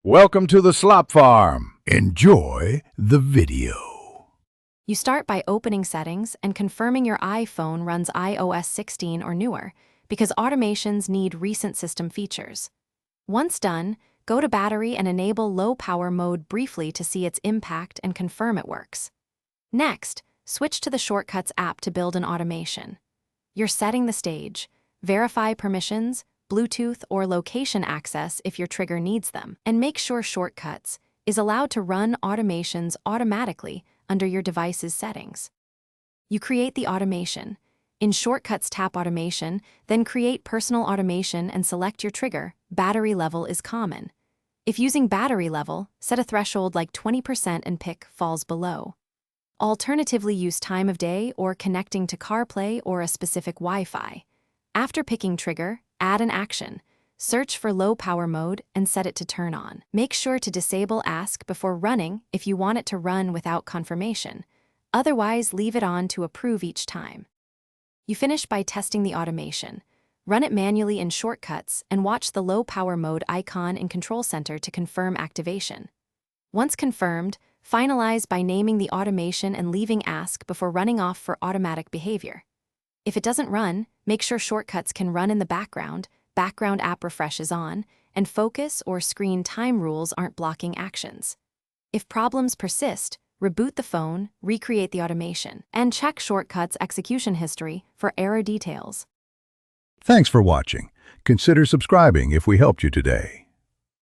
Welcome to the Slop Farm. Enjoy the video. You start by opening Settings and confirming your iPhone runs iOS 16 or newer, because automations need recent system features. Once done, go to Battery and enable Low Power Mode briefly to see its impact and confirm it works. Next, switch to the Shortcuts app to build an automation. You're setting the stage. Verify permissions, Bluetooth or location access if your trigger needs them, and make sure Shortcuts is allowed to run automations automatically under your device's settings. You create the automation. In Shortcuts, tap Automation, then create Personal Automation and select your trigger. Battery level is common. If using battery level, set a threshold like 20% and pick Falls Below. Alternatively, use time of day or connecting to CarPlay or a specific Wi-Fi. After picking trigger, add an action. Search for low power mode and set it to turn on. Make sure to disable Ask before running if you want it to run without confirmation. Otherwise, leave it on to approve each time. You finish by testing the automation. Run it manually in Shortcuts and watch the low power mode icon in Control Center to confirm activation. Once confirmed, finalize by naming the automation and leaving Ask before running off for automatic behavior. If it doesn't run, make sure Shortcuts can run in the background app refresh is on, and focus or screen time rules aren't blocking actions. If problems persist, reboot the phone, recreate the automation, and check Shortcuts execution history for error details. Thanks for watching. Consider subscribing if we helped you today.